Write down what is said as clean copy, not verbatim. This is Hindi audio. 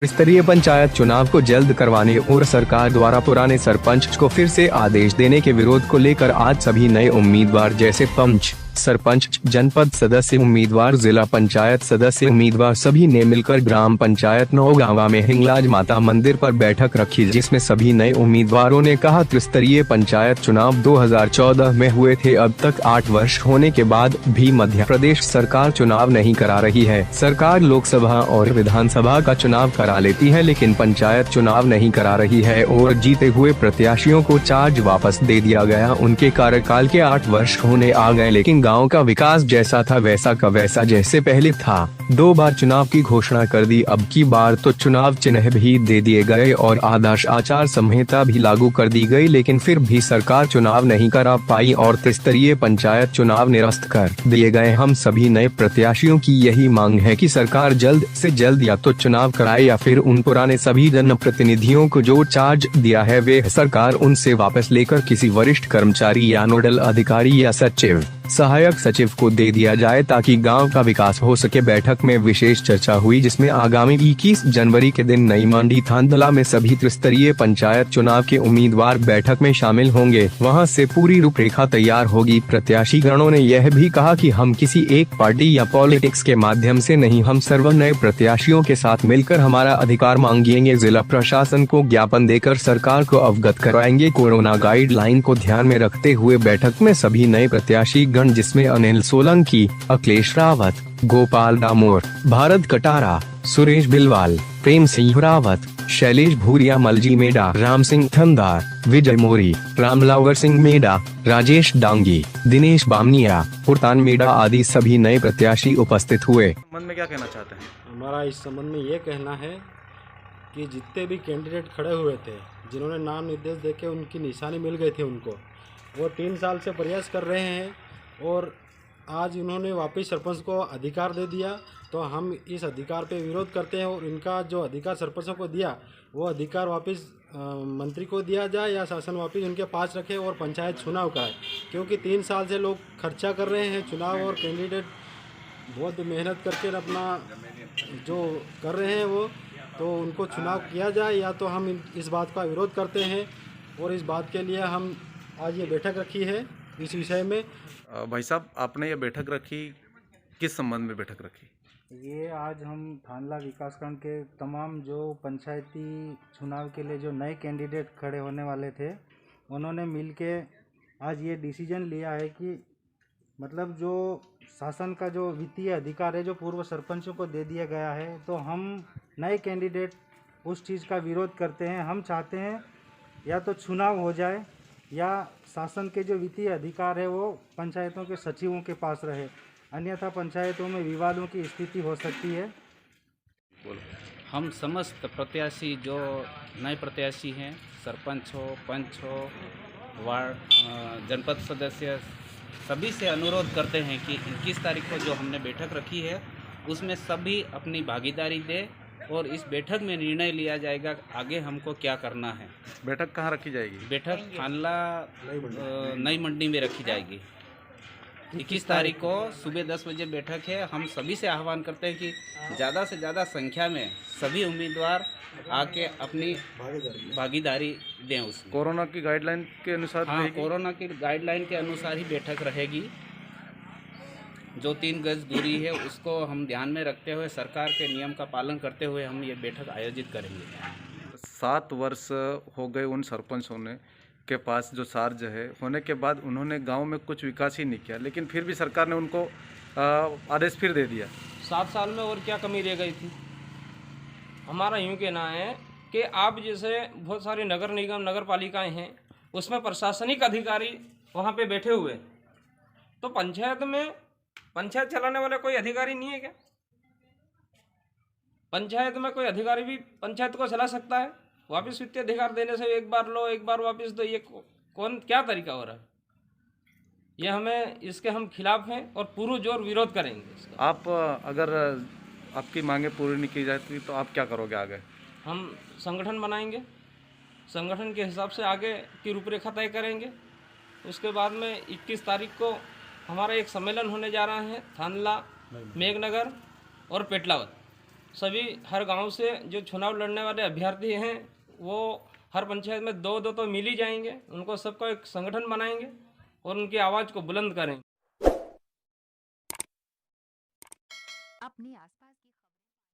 स्तरीय पंचायत चुनाव को जल्द करवाने और सरकार द्वारा पुराने सरपंच को फिर से आदेश देने के विरोध को लेकर आज सभी नए उम्मीदवार जैसे पंच, सरपंच, जनपद सदस्य उम्मीदवार, जिला पंचायत सदस्य उम्मीदवार सभी ने मिलकर ग्राम पंचायत नौगावा में हिंगलाज माता मंदिर पर बैठक रखी, जिसमें सभी नए उम्मीदवारों ने कहा त्रिस्तरीय पंचायत चुनाव 2014 में हुए थे। अब तक 8 वर्ष होने के बाद भी मध्य प्रदेश सरकार चुनाव नहीं करा रही है। सरकार लोकसभा और विधानसभा का चुनाव करा लेती है लेकिन पंचायत चुनाव नहीं करा रही है और जीते हुए प्रत्याशियों को चार्ज वापस दे दिया गया। उनके कार्यकाल के 8 वर्ष होने आ गए लेकिन गांव का विकास जैसा था वैसा का वैसा जैसे पहले था। 2 बार चुनाव की घोषणा कर दी, अब की बार तो चुनाव चिन्ह भी दे दिए गए और आदर्श आचार संहिता भी लागू कर दी गई, लेकिन फिर भी सरकार चुनाव नहीं करा पाई और त्रिस्तरीय पंचायत चुनाव निरस्त कर दिए गए। हम सभी नए प्रत्याशियों की यही मांग है कि सरकार जल्द से जल्द या तो चुनाव कराए या फिर उन पुराने सभी जनप्रतिनिधियों को जो चार्ज दिया है वे सरकार उनसे वापस लेकर किसी वरिष्ठ कर्मचारी या नोडल अधिकारी या सचिव, सहायक सचिव को दे दिया जाए ताकि गांव का विकास हो सके। बैठक में विशेष चर्चा हुई जिसमें आगामी 21 जनवरी के दिन नई मंडी थांदला में सभी त्रिस्तरीय पंचायत चुनाव के उम्मीदवार बैठक में शामिल होंगे। वहां से पूरी रूपरेखा तैयार होगी। प्रत्याशी गणों ने यह भी कहा कि हम किसी एक पार्टी या पॉलिटिक्स के माध्यम से नहीं, हम सर्व नए प्रत्याशियों के साथ मिलकर हमारा अधिकार मांगेंगे। जिला प्रशासन को ज्ञापन देकर सरकार को अवगत कराएंगे। कोरोना गाइडलाइन को ध्यान में रखते हुए बैठक में सभी नए प्रत्याशी जिसमें अनिल सोलंकी, अखिलेश रावत, गोपाल डामोर, भारत कटारा, सुरेश बिलवाल, प्रेम सिंह रावत, शैलेश भूरिया, मलजी मेडा, राम सिंह थंदार, विजय मोरी, रामलावर सिंह मेडा, राजेश डांगी, दिनेश बामनिया, पुरतान मेडा आदि सभी नए प्रत्याशी उपस्थित हुए। संबंध में क्या कहना चाहते हैं? हमारा इस संबंध में ये कहना है कि जितने भी कैंडिडेट खड़े हुए थे, जिन्होंने नाम निर्देश देके उनकी निशानी मिल गई थी, उनको वो 3 साल से प्रयास कर रहे हैं और आज उन्होंने वापस सरपंच को अधिकार दे दिया, तो हम इस अधिकार पे विरोध करते हैं और इनका जो अधिकार सरपंचों को दिया वो अधिकार वापस मंत्री को दिया जाए या शासन वापस उनके पास रखे और पंचायत चुनाव कराए। क्योंकि 3 साल से लोग खर्चा कर रहे हैं चुनाव और कैंडिडेट बहुत मेहनत करके अपना जो कर रहे हैं वो, तो उनको चुनाव किया जाए या तो हम इस बात का विरोध करते हैं और इस बात के लिए हम आज ये बैठक रखी है इस विषय में। भाई साहब, आपने ये बैठक रखी, किस संबंध में बैठक रखी? ये आज हम थानला विकासखंड के तमाम जो पंचायती चुनाव के लिए जो नए कैंडिडेट खड़े होने वाले थे, उन्होंने मिलके आज ये डिसीजन लिया है कि मतलब जो शासन का जो वित्तीय अधिकार है जो पूर्व सरपंचों को दे दिया गया है, तो हम नए कैंडिडेट उस चीज़ का विरोध करते हैं। हम चाहते हैं या तो चुनाव हो जाए या शासन के जो वित्तीय अधिकार है वो पंचायतों के सचिवों के पास रहे, अन्यथा पंचायतों में विवादों की स्थिति हो सकती है। हम समस्त प्रत्याशी जो नए प्रत्याशी हैं, सरपंच हो, पंच हो, वार्ड जनपद सदस्य, सभी से अनुरोध करते हैं कि 21 तारीख को जो हमने बैठक रखी है उसमें सभी अपनी भागीदारी दें और इस बैठक में निर्णय लिया जाएगा आगे हमको क्या करना है। बैठक कहाँ रखी जाएगी? बैठक थानला नई मंडी में रखी जाएगी। 21 तारीख को सुबह 10 बजे बैठक है। हम सभी से आह्वान करते हैं कि ज़्यादा से ज़्यादा संख्या में सभी उम्मीदवार आके अपनी भागीदारी दें उसमें। कोरोना की गाइडलाइन के अनुसार? हाँ, कोरोना की गाइडलाइन के अनुसार ही बैठक रहेगी। जो 3 गज दूरी है उसको हम ध्यान में रखते हुए सरकार के नियम का पालन करते हुए हम ये बैठक आयोजित करेंगे। 7 वर्ष हो गए उन सरपंचों ने के पास जो चार्ज है होने के बाद उन्होंने गांव में कुछ विकास ही नहीं किया, लेकिन फिर भी सरकार ने उनको आदेश फिर दे दिया। 7 साल में और क्या कमी रह गई थी? हमारा यूँ कहना है कि आप जैसे बहुत सारे नगर निगम, नगर पालिकाएँ हैं, उसमें प्रशासनिक अधिकारी वहाँ पे बैठे हुए, तो पंचायत में पंचायत चलाने वाले कोई अधिकारी नहीं है क्या? पंचायत में कोई अधिकारी भी पंचायत को चला सकता है? वापस वित्तीय अधिकार देने से एक बार लो एक बार वापस दो, ये कौन क्या तरीका हो रहा है? ये हमें इसके हम खिलाफ हैं और पुरजोर विरोध करेंगे इसका। आप अगर आपकी मांगे पूरी नहीं की जाती तो आप क्या करोगे आगे? हम संगठन बनाएंगे, संगठन के हिसाब से आगे की रूपरेखा तय करेंगे। उसके बाद में 21 तारीख को हमारा एक सम्मेलन होने जा रहा है थानला, मेघनगर और पेटलावत। सभी हर गांव से जो चुनाव लड़ने वाले अभ्यर्थी हैं वो हर पंचायत में दो दो तो मिल ही जाएंगे, उनको सबको एक संगठन बनाएंगे और उनकी आवाज़ को बुलंद करेंगे। अपने आसपास